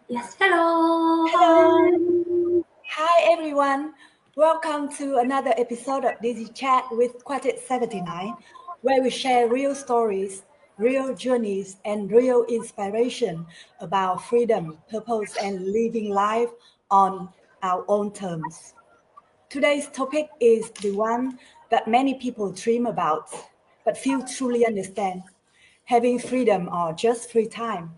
Yes, hello. Hello. Hi. Hi, everyone. Welcome to another episode of DigiChat with Quartet 79, where we share real stories, real journeys, and real inspiration about freedom, purpose, and living life on our own terms. Today's topic is the one that many people dream about, but few truly understand: having freedom or just free time.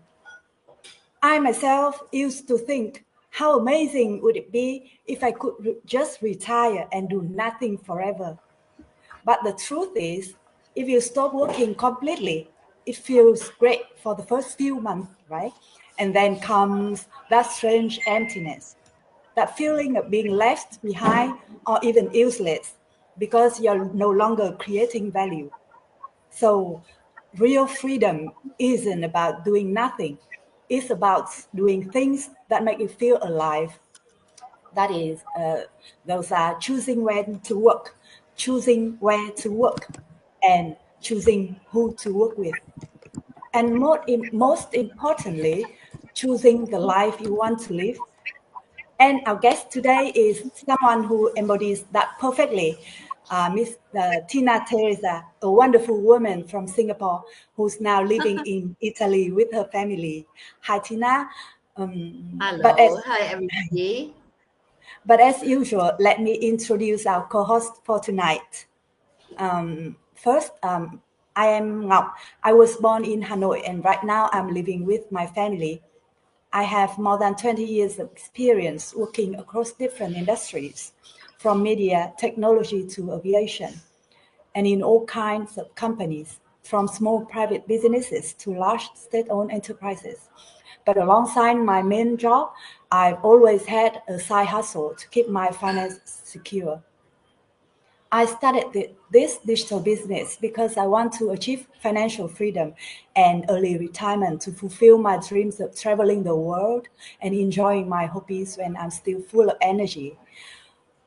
I myself used to think, how amazing would it be if I could just retire and do nothing forever? But the truth is, if you stop working completely, it feels great for the first few months, right? And then comes that strange emptiness, that feeling of being left behind or even useless because you're no longer creating value. So, real freedom isn't about doing nothing. It's about doing things that make you feel alive. That is, those are choosing when to work, choosing where to work, and choosing who to work with. And most importantly, choosing the life you want to live. And our guest today is someone who embodies that perfectly. Miss Tina Teresa, a wonderful woman from Singapore who's now living in Italy with her family. Hi, Tina. But as Hello. Hi, everybody. but as usual, let me introduce our co-host for tonight. First, I am Ngọc. I was born in Hanoi, and right now I'm living with my family. I have more than 20 years of experience working across different industries, from media, technology to aviation, and in all kinds of companies, from small private businesses to large state-owned enterprises. But alongside my main job, I've always had a side hustle to keep my finances secure. I started this digital business because I want to achieve financial freedom and early retirement to fulfill my dreams of traveling the world and enjoying my hobbies when I'm still full of energy.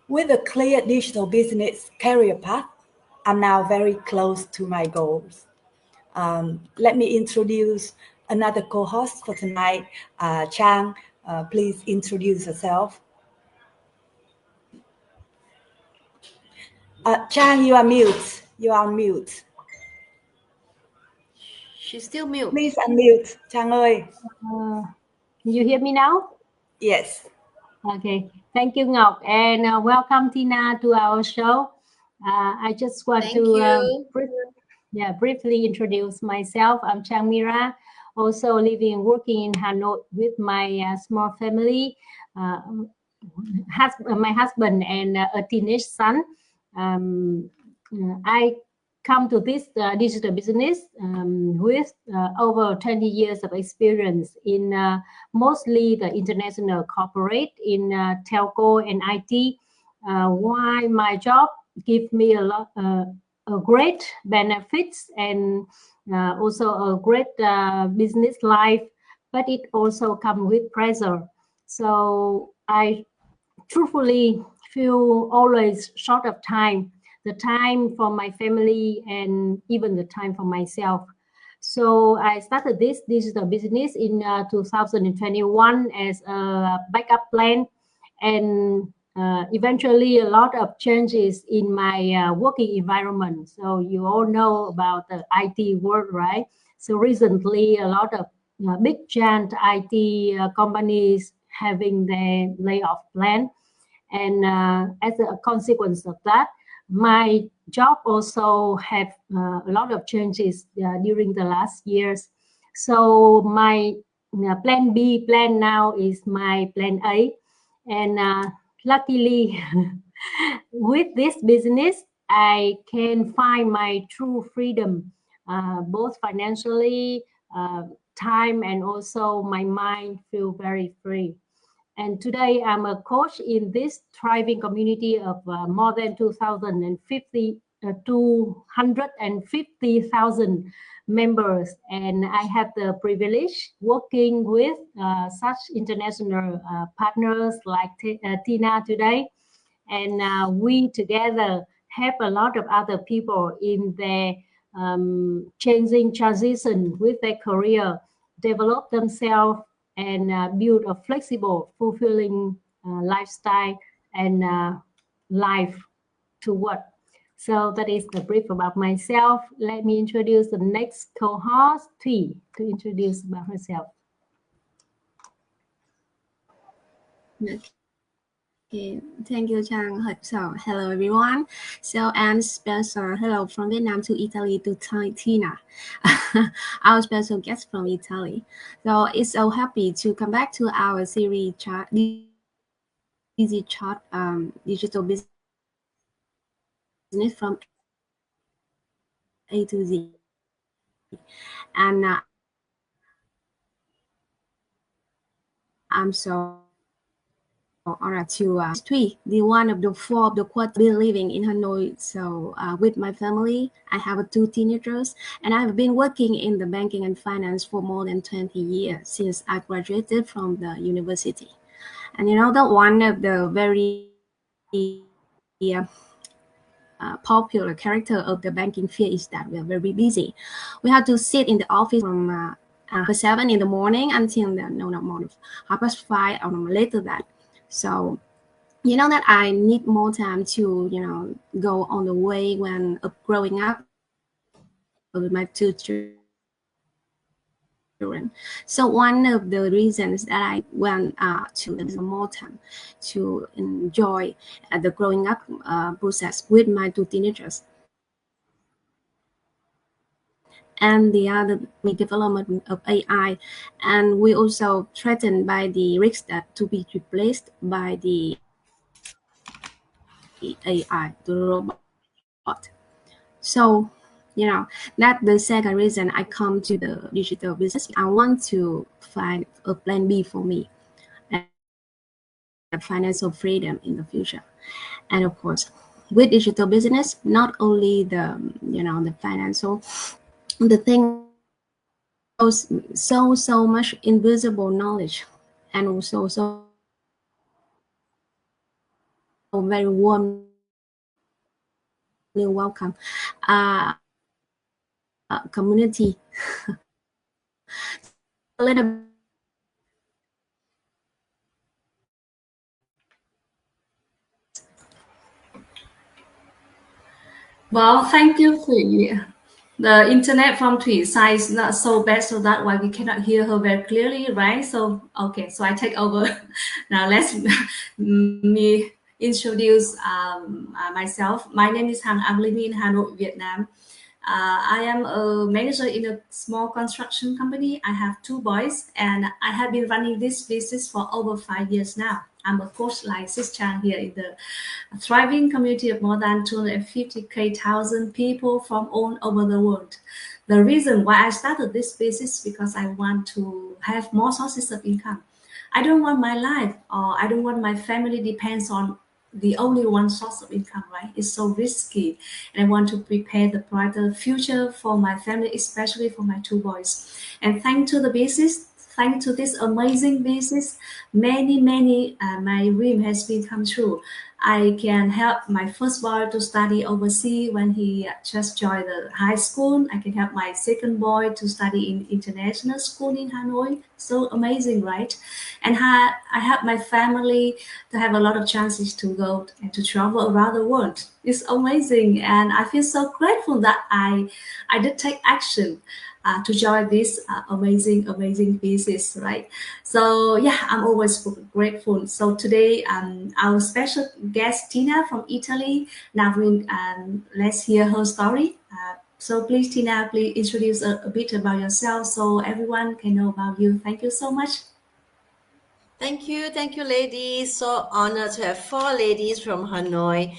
With a clear digital business career path, I'm now very close to my goals. Let me introduce another co-host for tonight, Chang. Please introduce yourself. Chang, you are mute. You are on mute. She's still mute. Please unmute, Trang ơi. Can you hear me now? Yes. Okay. Thank you, Ngọc, and welcome, Tina, to our show. I just want Thank to you. briefly introduce myself. I'm Trang Mira, also living and working in Hanoi with my small family, my husband and a teenage son. I come to this digital business with over 20 years of experience in mostly the international corporate in telco and IT. Why my job give me a lot, a great benefits and also a great business life, but it also come with pressure. So I truthfully feel always short of time, the time for my family and even the time for myself. So I started this digital business in 2021 as a backup plan, and eventually a lot of changes in my working environment. So you all know about the IT world, right? So recently a lot of big giant IT companies having their layoff plan, and as a consequence of that, my job also have a lot of changes during the last years. So my plan B plan now is my plan A, and luckily with this business I can find my true freedom, both financially, uh, time, and also my mind feel very free. And today I'm a coach in this thriving community of more than 250,000 members. And I have the privilege working with such international partners like Tina today. And we together help a lot of other people in their changing transition with their career, develop themselves and build a flexible, fulfilling lifestyle and life to work. So that is the brief about myself. Let me introduce the next co-host, Thủy, to introduce about herself. Okay, thank you, Chang. So, hello everyone. So, and special hello from Vietnam to Italy to Tina, our special guest from Italy. So, it's so happy to come back to our series chart, DigiChat, digital business from A to Z. And I'm so honored to Tui, the one of the four of the Quartet been living in Hanoi. So with my family, I have two teenagers, and I've been working in the banking and finance for more than 20 years since I graduated from the university. And you know that one of the very popular character of the banking field is that we are very busy. We have to sit in the office from 7 in the morning until the no not morning 5:30 or later that. So you know that I need more time to go on the way when growing up with my two children. So one of the reasons that I went to the business is more time to enjoy the growing up process with my two teenagers. And the other development of AI, and we also threatened by the risks that to be replaced by the AI, the robot. So, that's the second reason I come to the digital business because I want to find a plan B for me and a financial freedom in the future. And of course, with digital business, not only the financial, the thing so much invisible knowledge, and also so very warmly welcome community. So a little bit about Well, thank you, Thủy. The internet from Thủy side is not so bad, so that's why we cannot hear her very clearly, right? So, okay, so I take over. Now, let's me introduce myself. My name is Hằng. I'm living in Hanoi, Vietnam. I am a manager in a small construction company. I have two boys, and I have been running this business for over 5 years now. I'm a coach like Sis Chan here in the thriving community of more than 250,000 people from all over the world. The reason why I started this business because I want to have more sources of income. I don't want my life or I don't want my family depends on the only one source of income, right? It's so risky. And I want to prepare the brighter future for my family, especially for my two boys. And thanks to the business, thanks to this amazing business, many, my dream has been come true. I can help my first boy to study overseas when he just joined the high school. I can help my second boy to study in international school in Hanoi. So amazing, right? And I help my family to have a lot of chances to go and to travel around the world. It's amazing, and I feel so grateful that I did take action to join this amazing business, right? So yeah, I'm always grateful. So today, our special guest Tina from Italy. Now let's hear her story. So please, Tina, please introduce a bit about yourself so everyone can know about you. Thank you so much. Thank you, ladies. So honored to have four ladies from Hanoi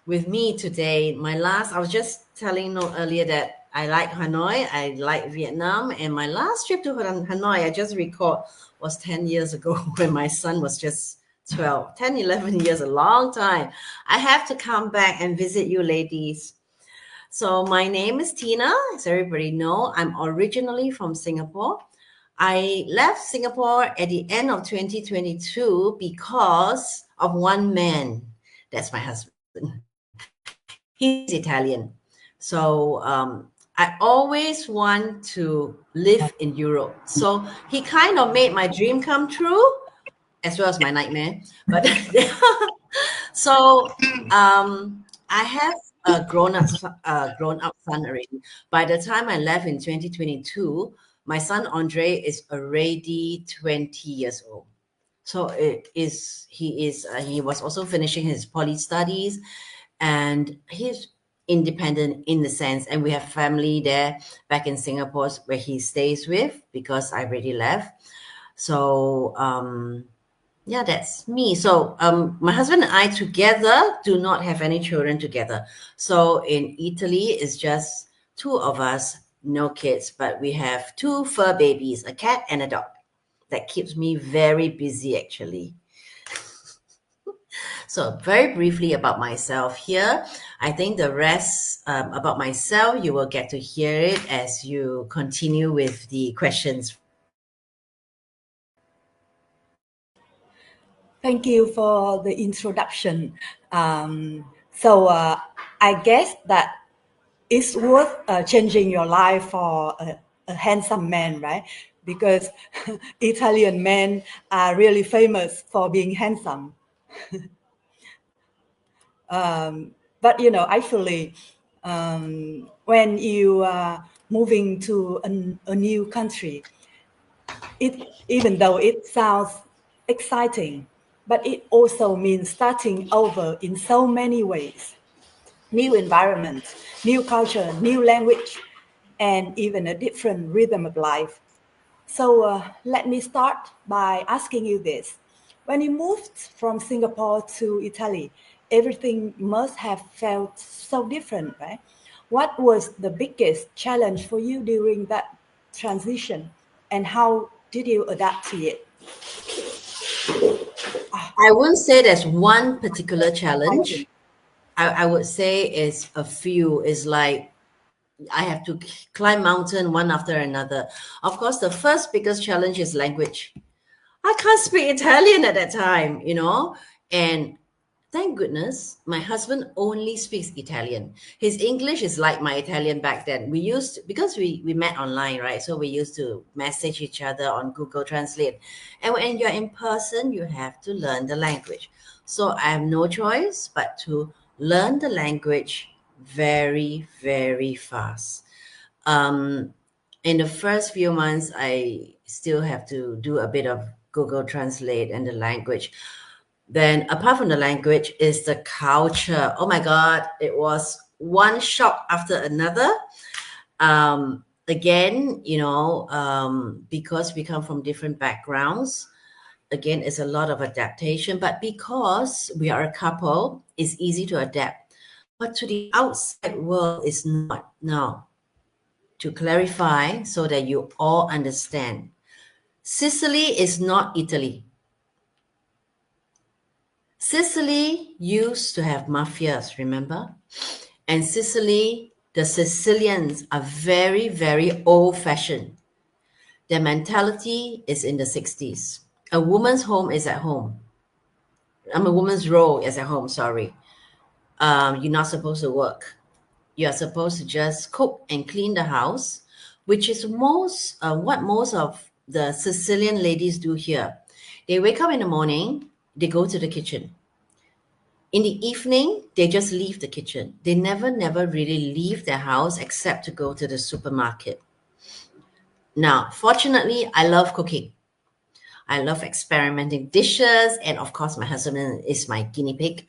with me today. I was just telling no earlier that I like Hanoi, I like Vietnam, and my last trip to Hanoi, I just recalled, was 10 years ago when my son was just 12, 10, 11 years, a long time. I have to come back and visit you ladies. So my name is Tina, as everybody know. I'm originally from Singapore. I left Singapore at the end of 2022 because of one man. That's my husband. He's Italian. So I I always want to live in Europe. So he kind of made my dream come true, as well as my nightmare. But so I have a grown-up son already. By the time I left in 2022, my son Andre is already 20 years old. So he was also finishing his poly studies, and he's independent in the sense, and we have family there back in Singapore where he stays with because I already left. So yeah, that's me. So my husband and I together do not have any children together. So in Italy, it's just two of us, no kids, but we have two fur babies, a cat and a dog. That keeps me very busy, actually. So very briefly about myself here. I think the rest about myself, you will get to hear it as you continue with the questions. Thank you for the introduction. So I guess that it's worth changing your life for a handsome man, right? Because Italian men are really famous for being handsome. But you know, actually, when you are moving to a new country, even though it sounds exciting, but it also means starting over in so many ways. New environment, new culture, new language, and even a different rhythm of life. So let me start by asking you this. When you moved from Singapore to Italy, everything must have felt so different, right? What was the biggest challenge for you during that transition, and how did you adapt to it? I wouldn't say there's one particular challenge. I would say it's a few. It's like I have to climb mountain one after another. Of course, the first biggest challenge is language. I can't speak Italian at that time, and thank goodness my husband only speaks Italian. His English is like my Italian back then. We used to, because we met online, right? So we used to message each other on Google Translate. And when you're in person, you have to learn the language. So I have no choice but to learn the language very, very fast. Um, in the first few months, I still have to do a bit of Google Translate and the language. Then, apart from the language, is the culture. Oh my God, it was one shock after another. Again, because we come from different backgrounds, again, it's a lot of adaptation. But because we are a couple, it's easy to adapt. But to the outside world, it's not. Now, to clarify so that you all understand, Sicily is not Italy. Sicily used to have mafias, remember? And Sicily, the Sicilians are very, very old-fashioned. Their mentality is in the 60s. A woman's home is at home. A woman's role is at home, sorry. You're not supposed to work. You're supposed to just cook and clean the house, which is what most of the Sicilian ladies do here. They wake up in the morning, they go to the kitchen. In the evening, they just leave the kitchen. They never really leave their house except to go to the supermarket. Now, fortunately, I love cooking. I love experimenting dishes, and of course, my husband is my guinea pig.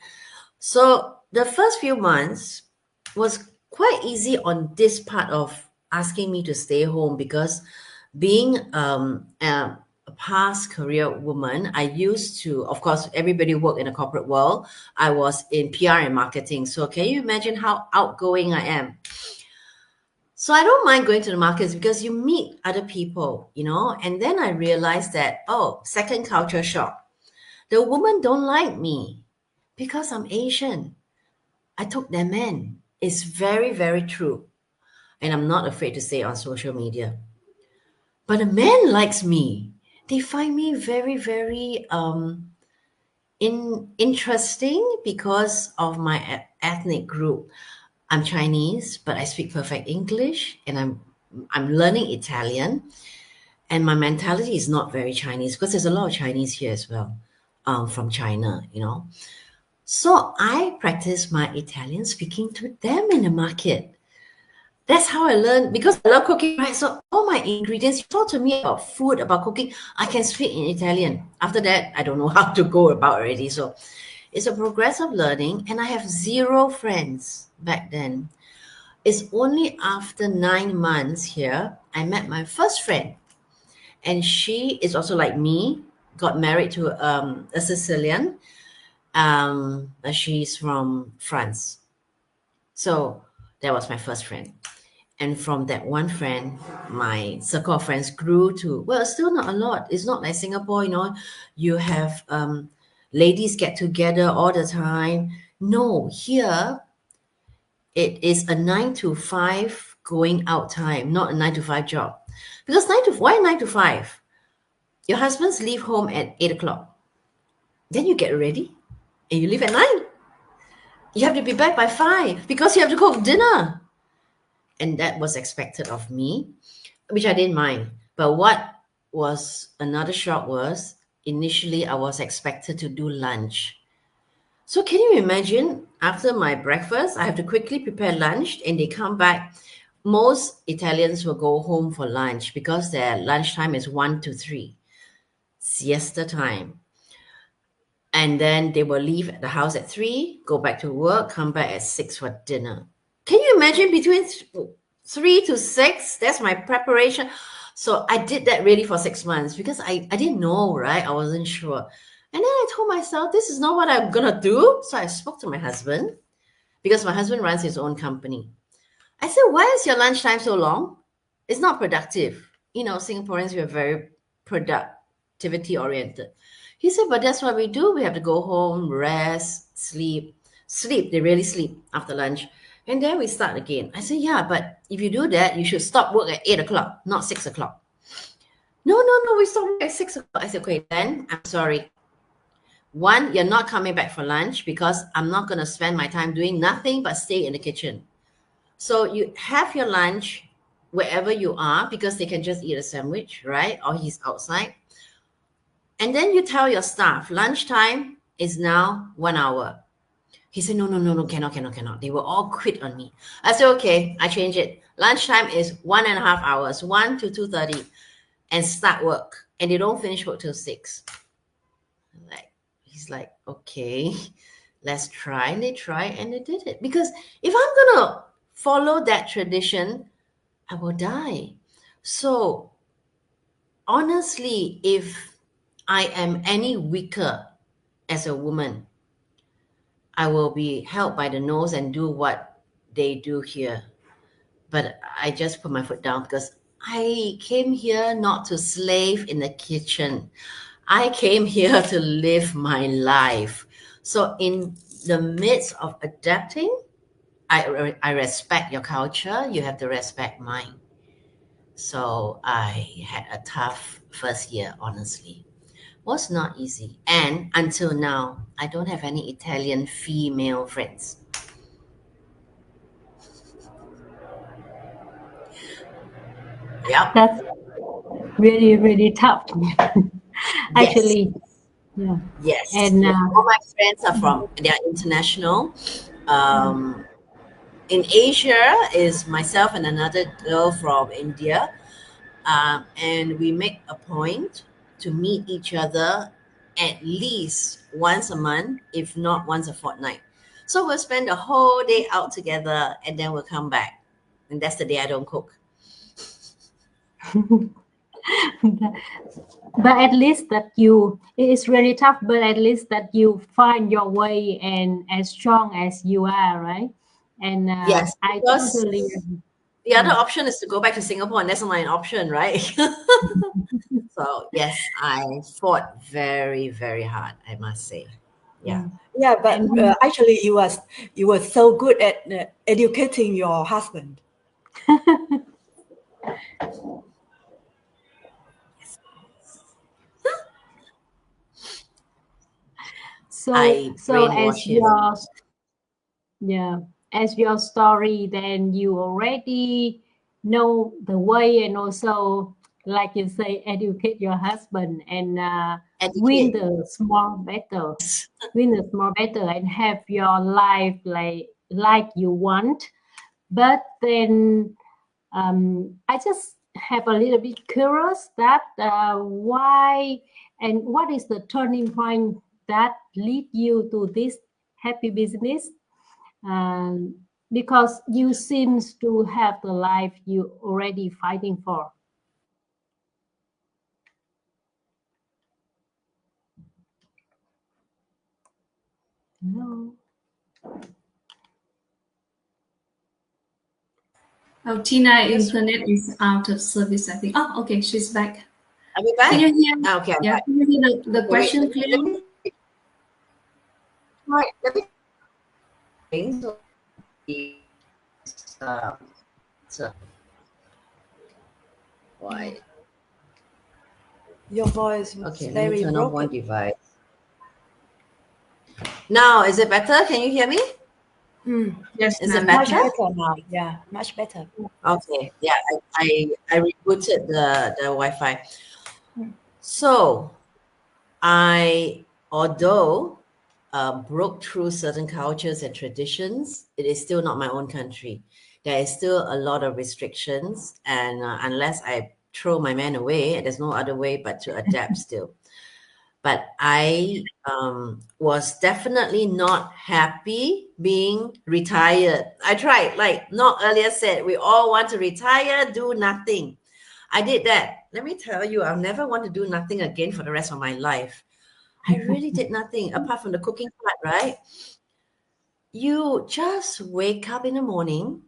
So the first few months was quite easy on this part of asking me to stay home, because being a past career woman, I used to, of course, everybody work in the corporate world. I was in PR and marketing. So can you imagine how outgoing I am? So I don't mind going to the markets because you meet other people, and then I realized that, second culture shock. The women don't like me because I'm Asian. I took their men. It's very, very true. And I'm not afraid to say it on social media. But a man likes me. They find me very, very interesting because of my ethnic group. I'm Chinese, but I speak perfect English, and I'm learning Italian, and my mentality is not very Chinese because there's a lot of Chinese here as well, from China, you know. So I practice my Italian speaking to them in the market. That's how I learned, because I love cooking, right? So all my ingredients, you talk to me about food, about cooking, I can speak in Italian. After that, I don't know how to go about already. So it's a progressive learning, and I have zero friends back then. It's only after 9 months here, I met my first friend. And she is also like me, got married to a Sicilian. She's from France. So that was my first friend. And from that one friend, my circle of friends grew to, well, still not a lot. It's not like Singapore, you know, you have ladies get together all the time. No, here it is a 9 to 5 going out time, not a 9 to 5 job. Because why 9 to 5? Your husbands leave home at 8 o'clock. Then you get ready and you leave at 9. You have to be back by 5 because you have to cook dinner. And that was expected of me, which I didn't mind. But what was another shock was, initially I was expected to do lunch. So can you imagine, after my breakfast, I have to quickly prepare lunch and they come back. Most Italians will go home for lunch because their lunchtime is 1 to 3, siesta time. And then they will leave the house at 3, go back to work, come back at 6 for dinner. Can you imagine, between 3 to 6? That's my preparation. So I did that really for 6 months because I didn't know, right? I wasn't sure. And then I told myself, this is not what I'm going to do. So I spoke to my husband, because my husband runs his own company. I said, why is your lunchtime so long? It's not productive. You know, Singaporeans, we are very productivity oriented. He said, but that's what we do. We have to go home, rest, sleep. Sleep, they really sleep after lunch. And then we start again. I said, yeah, but if you do that, you should stop work at 8 o'clock, not 6 o'clock. No, no, no, we stop work at 6 o'clock. I said, okay, then I'm sorry. One, you're not coming back for lunch because I'm not going to spend my time doing nothing but stay in the kitchen. So you have your lunch wherever you are, because they can just eat a sandwich, right? Or he's outside. And then you tell your staff, lunchtime is now 1 hour. He said, no, no, no, no, cannot. They will all quit on me. I said, okay, I change it. Lunchtime is 1.5 hours, 1 to 2:30, and start work. And they don't finish work till 6. He's like, okay, let's try. And they tried and they did it. Because if I'm going to follow that tradition, I will die. So honestly, if I am any weaker as a woman, I will be held by the nose and do what they do here. But I just put my foot down because I came here not to slave in the kitchen. I came here to live my life. So in the midst of adapting, I respect your culture. You have to respect mine. So I had a tough first year, honestly. Was not easy. And until now, I don't have any Italian female friends. Yep. That's really, really tough. Yes. Actually, yeah. Yes. And Yes. All my friends are they're international. Um, in Asia is myself and another girl from India. And we make a point to meet each other at least once a month, if not once a fortnight. So we'll spend the whole day out together and then we'll come back. And that's the day I don't cook. but at least that it's really tough, but at least that you find your way and as strong as you are, right? And Yes, I because totally the other yeah. option is to go back to Singapore, and that's not an option, right? So yes, I fought very, very hard, I must say. Yeah. Yeah, but And actually, you were so good at educating your husband. so I so as brainwash him. your yeah as your story, then you already know the way, and also, like you say, educate your husband and win Educate. the small battle, and have your life like you want. But then I just have a little bit curious that why and what is the turning point that lead you to this happy business? Um, because you seems to have the life you already fighting for. No. Oh, Tina, Yes. internet is out of service, I think. Oh, okay, she's back. Are we back? Can you hear? Okay, I'm Yeah, back. can you hear the Okay, wait, question let clearly? me try. Let me so why? Your voice was Okay, let me very turn off one broken. device. Now, is it better? Can you hear me? Yes, Is now it you Much better? can. better now. Yeah, much better. Okay, yeah, I rebooted the Wi-Fi. So although broke through certain cultures and traditions, it is still not my own country. There is still a lot of restrictions, and unless I throw my man away, there's no other way but to adapt still. But I was definitely not happy being retired. I tried, like not earlier said, we all want to retire, do nothing. I did that. Let me tell you, I'll never want to do nothing again for the rest of my life. I really did nothing apart from the cooking part, right? You just wake up in the morning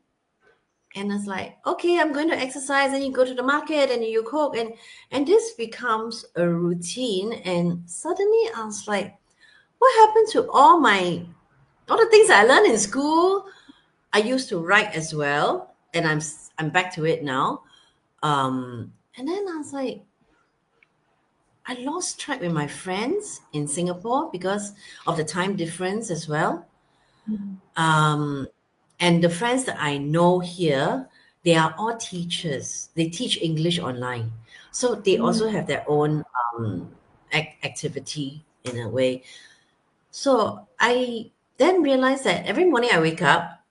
and it's like, okay, I'm going to exercise, and you go to the market and you cook, and this becomes a routine. And suddenly I was like, what happened to all the things I learned in school? I used to write as well, and I'm back to it now. And then I was like, I lost track with my friends in Singapore because of the time difference as well. And the friends that I know here, they are all teachers. They teach English online. So they also have their own activity in a way. So I then realized that every morning I wake up,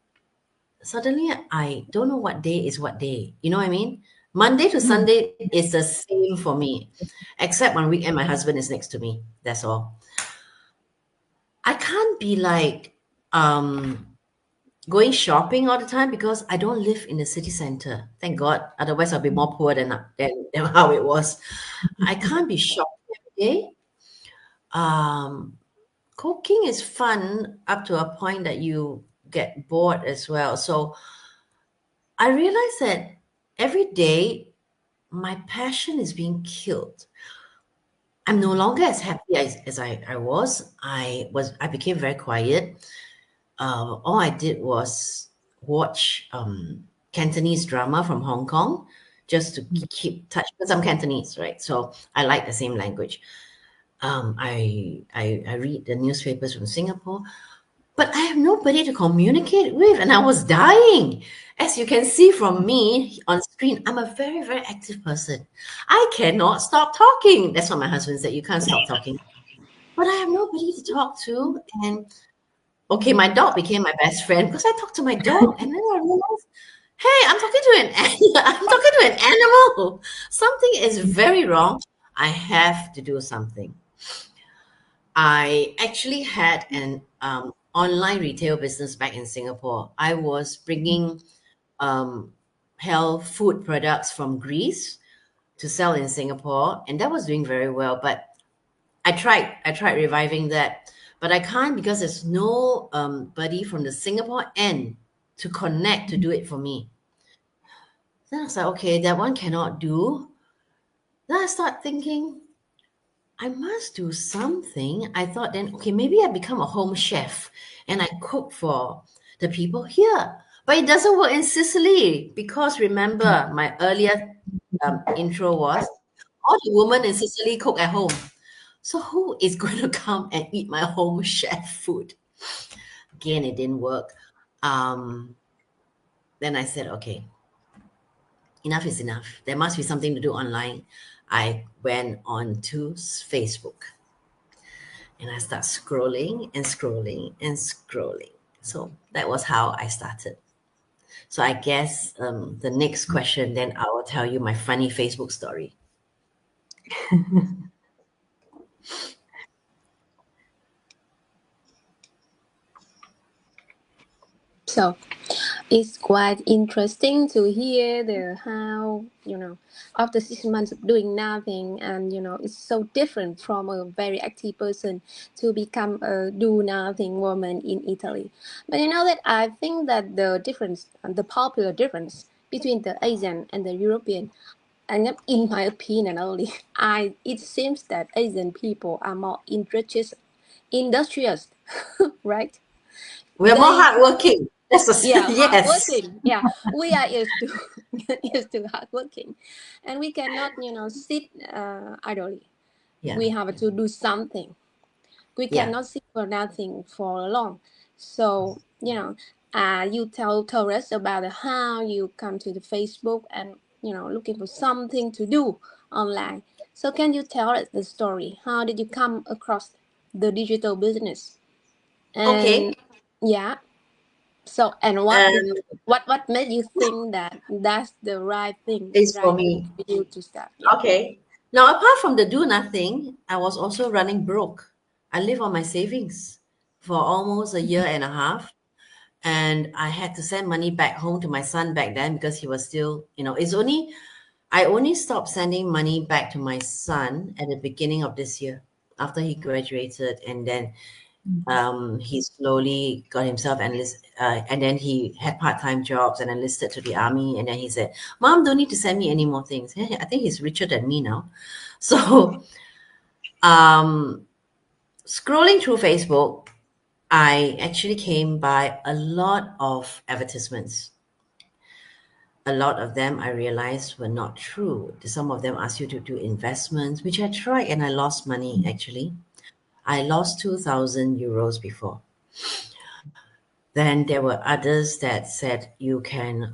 suddenly I don't know what day is what day. You know what I mean? Monday to Sunday is the same for me, except on weekend my husband is next to me. That's all. I can't be like going shopping all the time because I don't live in the city center. Thank God. Otherwise, I'll be more poor than how it was. I can't be shopping every day. Cooking is fun up to a point that you get bored as well. So I realized that every day my passion is being killed. I'm no longer as happy as I was. I became very quiet. All I did was watch Cantonese drama from Hong Kong just to keep touch because I'm Cantonese, right? So I like the same language. I read the newspapers from Singapore, but I have nobody to communicate with, and I was dying. As you can see from me on screen, I'm a very, very active person. I cannot stop talking. That's what my husband said. You can't stop talking. But I have nobody to talk to. And okay, my dog became my best friend because I talked to my dog, and then I realized, hey, I'm talking to I'm talking to an animal. Something is very wrong. I have to do something. I actually had an online retail business back in Singapore. I was bringing um, health food products from Greece to sell in Singapore, and that was doing very well. But I tried reviving that, but I can't because there's no buddy from the Singapore end to connect to do it for me. Then I was like, okay, that one cannot do. Then I start thinking, I must do something. I thought then, okay, maybe I become a home chef and I cook for the people here. But it doesn't work in Sicily because remember, my earlier intro was all the women in Sicily cook at home. So who is going to come and eat my home chef food? Again, it didn't work. Then I said, okay, enough is enough. There must be something to do online. I went on to Facebook and I started scrolling and scrolling and scrolling. So that was how I started. So I guess the next question, then I will tell you my funny Facebook story. So it's quite interesting to hear the how after 6 months of doing nothing, and it's so different from a very active person to become a do nothing woman in Italy. But that I think that the difference, the popular difference between the Asian and the European, and in my opinion only, it seems that Asian people are more industrious, right? We're more They hardworking. That's a, yes. hardworking. Yeah, we are used to used to hardworking, and we cannot sit idly. Yeah. We have to do something. We Yeah. cannot sit for nothing for long. So you told us about how you come to the Facebook and looking for something to do online. So can you tell us the story? How did you come across the digital business? Okay. And yeah. So, and what made you think that that's the It's for right thing me. for you to start? Yeah. Okay. Now, apart from the do nothing, I was also running broke. I live on my savings for almost a year and a half. And I had to send money back home to my son back then because he was still, I only stopped sending money back to my son at the beginning of this year after he graduated. And then he slowly got himself and then he had part-time jobs and enlisted to the army. And then he said, "Mom, don't need to send me any more things." I think he's richer than me now. So scrolling through Facebook, I actually came by a lot of advertisements. A lot of them I realized were not true. Some of them ask you to do investments, which I tried and I lost money actually. I lost 2,000 euros before. Then there were others that said you can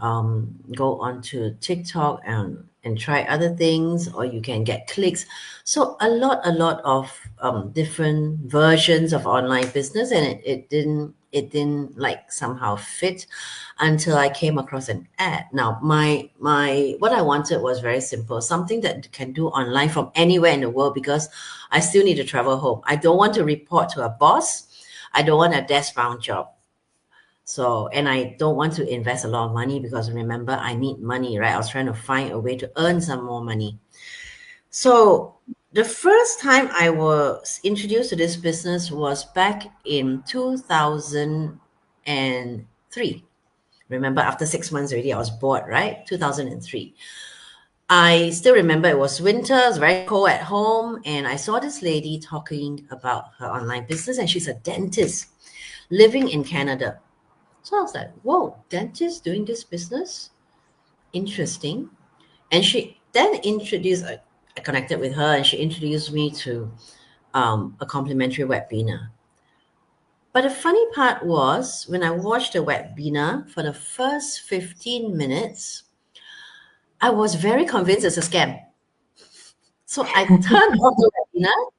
go onto TikTok and try other things, or you can get clicks. So a lot of different versions of online business, and it didn't like somehow fit until I came across an ad. Now my what I wanted was very simple, something that can do online from anywhere in the world, because I still need to travel home. I don't want to report to a boss. I don't want a desk-bound job. So, and I don't want to invest a lot of money because remember, I need money, right? I was trying to find a way to earn some more money. So, the first time I was introduced to this business was back in 2003. Remember, after 6 months already, I was bored, right? 2003. I still remember it was winter, it was very cold at home, and I saw this lady talking about her online business, and she's a dentist living in Canada. So I was like, whoa, dentist doing this business? Interesting. And she then I connected with her and she introduced me to a complimentary webinar. But the funny part was when I watched the webinar for the first 15 minutes, I was very convinced it's a scam. So I turned off the webinar.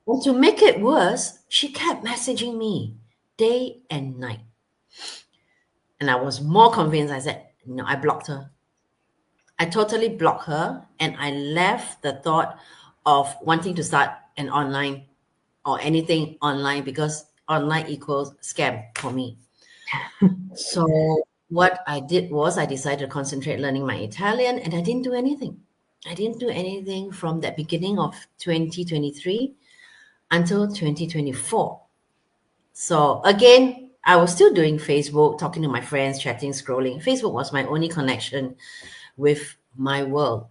And to make it worse, she kept messaging me day and night. And I was more convinced. I said, no, I blocked her. I totally blocked her and I left the thought of wanting to start an online or anything online, because online equals scam for me. So what I did was I decided to concentrate learning my Italian, and I didn't do anything. I didn't do anything from that beginning of 2023 until 2024. So again, I was still doing Facebook, talking to my friends, chatting, scrolling. Facebook was my only connection with my world.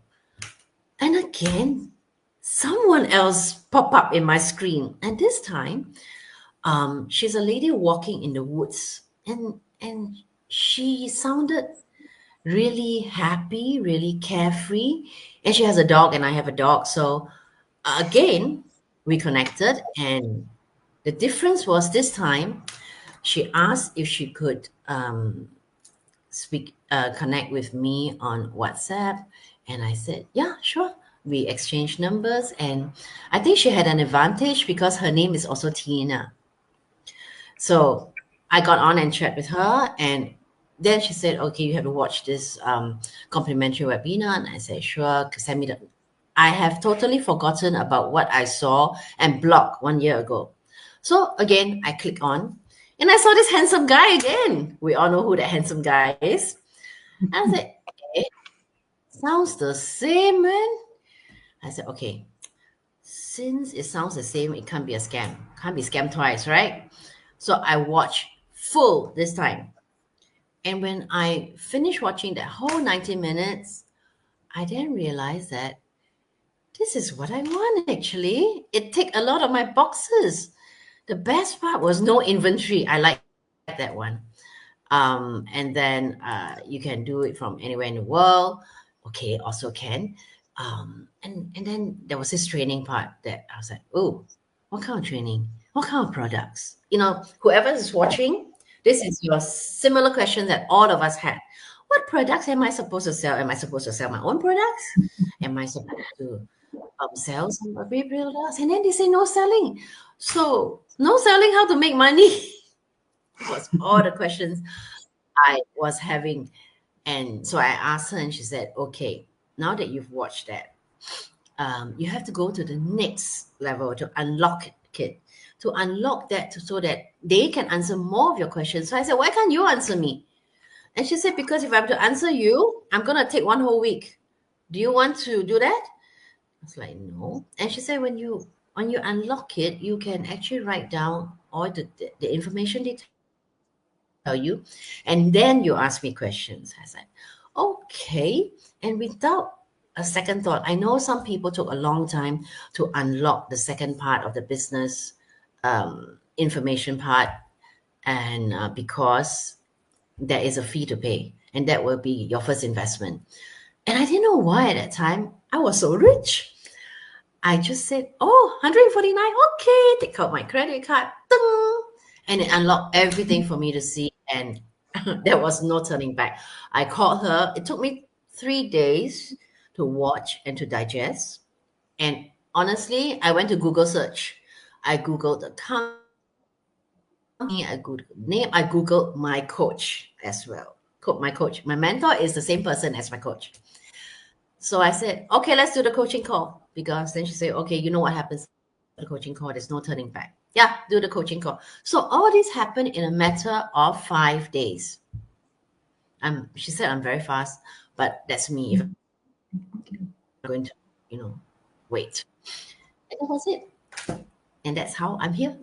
And again, someone else pop up in my screen. And this time, she's a lady walking in the woods. And she sounded really happy, really carefree. And she has a dog, and I have a dog. So again, we connected. And the difference was this time, she asked if she could connect with me on WhatsApp, and I said, yeah, sure. We exchanged numbers, and I think she had an advantage because her name is also Tina. So I got on and chat with her, and then she said, okay, you have to watch this complimentary webinar. And I said, sure, send me the. I have totally forgotten about what I saw and blocked 1 year ago. So again, I click on, and I saw this handsome guy again. We all know who that handsome guy is. And I said, hey, sounds the same, man. I said, okay, since it sounds the same, it can't be a scam. Can't be scammed twice, right? So I watched full this time. And when I finished watching that whole 90 minutes, I then realized that this is what I want actually. It ticked a lot of my boxes. The best part was no inventory. I like that one. And then you can do it from anywhere in the world. Okay, also can. And then there was this training part that I was like, oh, what kind of training? What kind of products? You know, whoever is watching, this is your similar question that all of us had. What products am I supposed to sell? Am I supposed to sell my own products? Am I supposed to sell some free products? And then they say no selling. So no selling, how to make money? Was all the questions I was having. And so I asked her, and she said, okay, now that you've watched that, you have to go to the next level to unlock it, to unlock that so that they can answer more of your questions. So I said, why can't you answer me? And she said, because if I have to answer you, I'm going to take 1 whole week. Do you want to do that? I was like, no. And she said, when you unlock it, you can actually write down all the information they tell you, and then you ask me questions. I said, okay. And without a second thought, I know some people took a long time to unlock the second part of the business information part, and because there is a fee to pay, and that will be your first investment. And I didn't know why at that time I was so rich. I just said, oh, 149, okay, take out my credit card, ding, and it unlocked everything for me to see, and there was no turning back. I called her. It took me 3 days to watch and to digest. And honestly, I went to Google search. I Googled the company, I Googled name, I Googled my coach as well. My coach, my mentor is the same person as my coach. So I said, okay, let's do the coaching call. Because then she said, okay, you know what happens the coaching call, there's no turning back. Yeah, do the coaching call. So all this happened in a matter of 5 days. She said I'm very fast, but that's me if I'm going to, wait. And that was it. And that's how I'm here.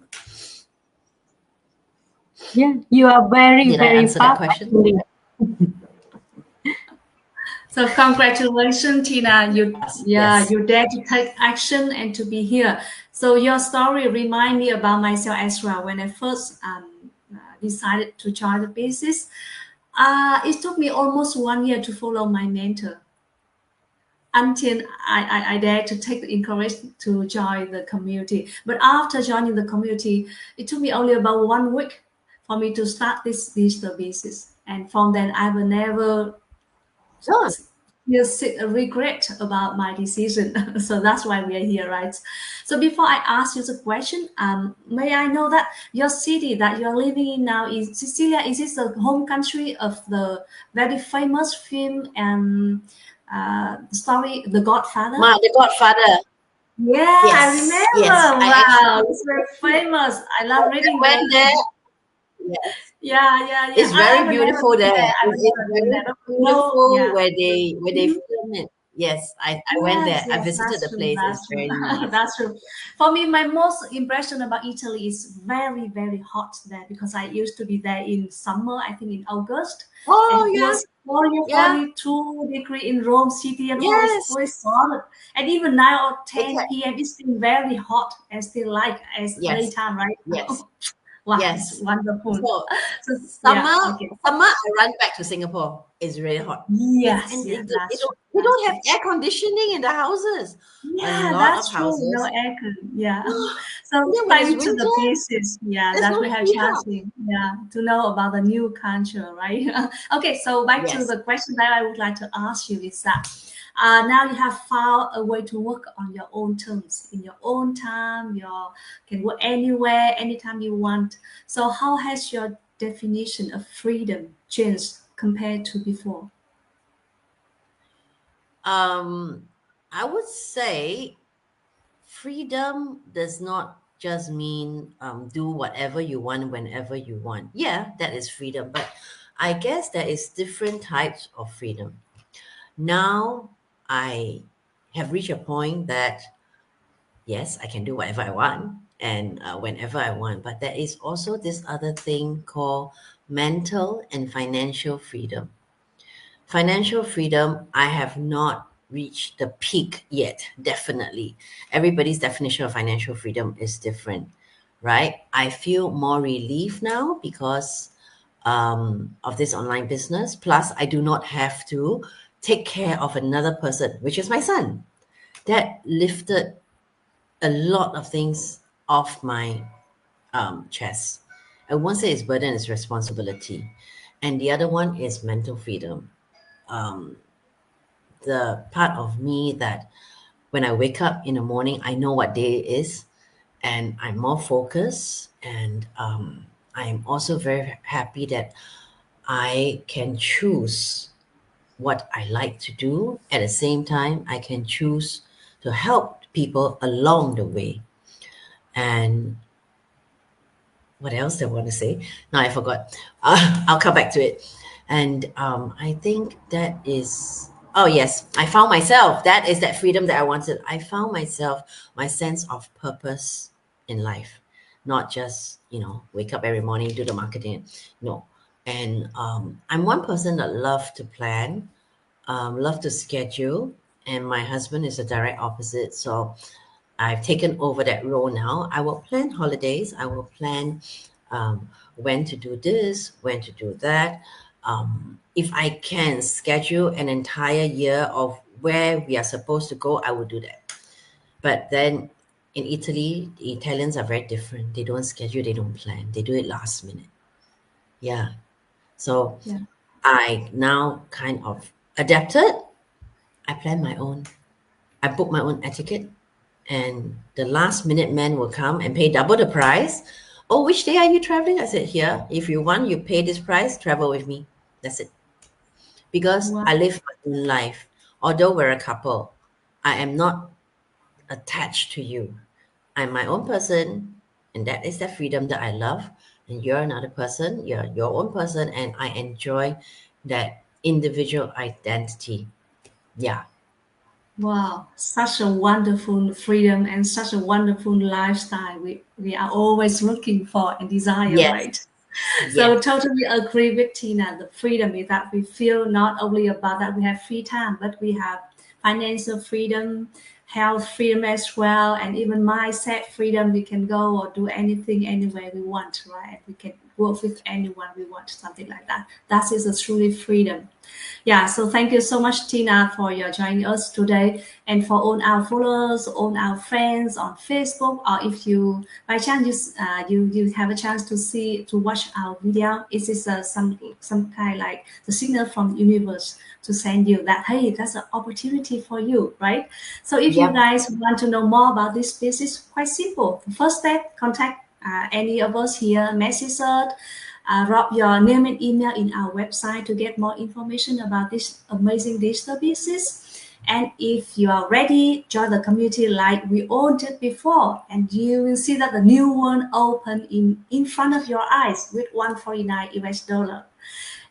Yeah, you are very, Did very I answer fast. that question? So congratulations, Tina. Yes. You dare to take action and to be here. So your story remind me about myself as well. When I first decided to join the business, it took me almost 1 year to follow my mentor until I dared to take the encouragement to join the community. But after joining the community, it took me only about 1 week for me to start this digital business. And from then, I will never regret about my decision. So that's why we are here, right? So before I ask you the question, may I know that your city that you're living in now is Sicilia? Is this the home country of the very famous film and story, The Godfather? The Godfather. Yeah, Yes, I remember. yes. Wow, it's very famous. I love reading. I went there. Yes. Yeah. It's very beautiful there. It's very beautiful where they film it. Yes, I went there. I visited the place. It's very nice. That's true. For me, my most impression about Italy is very, very hot there because I used to be there in summer, I think in August. Oh, and yeah. It was 42 degrees in Rome city, and it's very solid. And even now, 10 p.m., it's still very hot and still as daytime, right? Yes. Wow, Yes. it's wonderful. So summer, I run back to Singapore. It's really hot. Yes, and yes, they don't have air conditioning in the houses. Yeah, a lot that's of true. houses. No aircon. Yeah. So then when it's thanks to winter, the pieces, yeah, there's that no we have heat up. chatting, yeah, to know about the new culture, right? Okay, so back to Yes. the question that I would like to ask you is that now you have found a way to work on your own terms, in your own time, you can work anywhere, anytime you want. So how has your definition of freedom changed compared to before? I would say freedom does not just mean do whatever you want whenever you want. Yeah, that is freedom, but I guess there is different types of freedom. Now I have reached a point that yes, I can do whatever I want and whenever I want, but there is also this other thing called mental and financial freedom. Financial freedom, I have not reached the peak yet, definitely. Everybody's definition of financial freedom is different, right? I feel more relief now because of this online business. Plus, I do not have to take care of another person, which is my son. That lifted a lot of things off my chest. I won't say it's burden, it's responsibility. And the other one is mental freedom. Um, the part of me that when I wake up in the morning, I know what day it is, and I'm more focused. And I'm also very happy that I can choose what I like to do. At the same time, I can choose to help people along the way. And what else do I want to say? No, I forgot. I'll come back to it. And I think that is, oh, yes, I found myself. That is that freedom that I wanted. I found myself, my sense of purpose in life, not just, wake up every morning, do the marketing. No. And I'm one person that love to plan, love to schedule. And my husband is a direct opposite. So I've taken over that role now. I will plan holidays. I will plan when to do this, when to do that. If I can schedule an entire year of where we are supposed to go, I will do that. But then in Italy, the Italians are very different. They don't schedule, they don't plan. They do it last minute. Yeah. So Yeah. I now kind of adapted. I plan my own. I book my own etiquette, and the last minute man will come and pay double the price. Oh, which day are you traveling? I said, here, if you want, you pay this price, travel with me. That's it. Because Wow. I live my own life. Although we're a couple, I am not attached to you. I'm my own person, and that is the freedom that I love. And you're another person, you're your own person, and I enjoy that individual identity. Yeah. Wow, such a wonderful freedom and such a wonderful lifestyle we are always looking for and desire, Yes. right? Yes. So totally agree with Tina. The freedom is that we feel not only about that we have free time, but we have financial freedom, health freedom as well, and even mindset freedom. We can go or do anything anywhere we want, right? We can work with anyone we want, something like that. That is a truly freedom. Yeah, so thank you so much, Tina, for your joining us today, and for all our followers, all our friends on Facebook, or if you by chance you have a chance to watch our video, it is some kind like the signal from the universe to send you that hey, that's an opportunity for you, right? So if you Yep. guys want to know more about this business, quite simple. The first step, contact any of us here, message us, drop your name and email in our website to get more information about this amazing digital business. And if you are ready, join the community like we all did before, and you will see that the new one open in front of your eyes with 149 US dollar.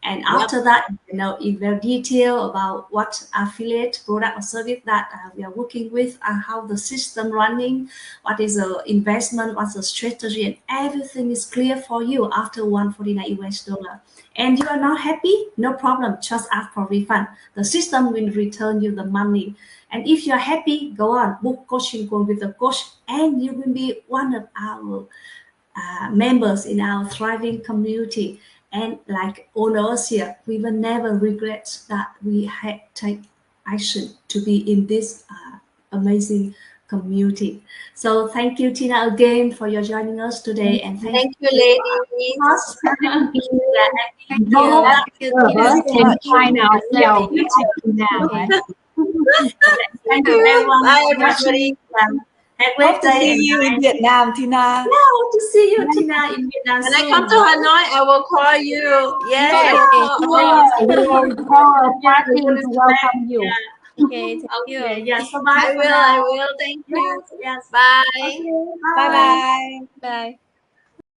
And Yep. after that, you know in very detail about what affiliate product or service that we are working with, and how the system running, what is the investment, what's the strategy, and everything is clear for you after 149 US dollar. And you are not happy? No problem. Just ask for refund. The system will return you the money. And if you are happy, go on, book coaching call with the coach, and you will be one of our members in our thriving community. And like all of us here, we will never regret that we had take action to be in this amazing community. So thank you, Tina, again for your joining us today, and Thank you, ladies. Thank you. Yeah, and Hope you. that us can find ourselves now, right? Thank you, everyone, Bye, for everybody. watching. Have a great Hope to day see and you in night. Vietnam, Tina. Yeah, hope to see you, Tina, in Vietnam When I soon. come to Hanoi, I will call you. Yes, I will call all of We you. will call a Yeah, party we will to expect. welcome you. Yeah. Okay, thank you. Okay. Yes. So bye I for will, now. I will. Thank you. Yes. Yes. Bye. Okay. Bye Bye. bye. Bye.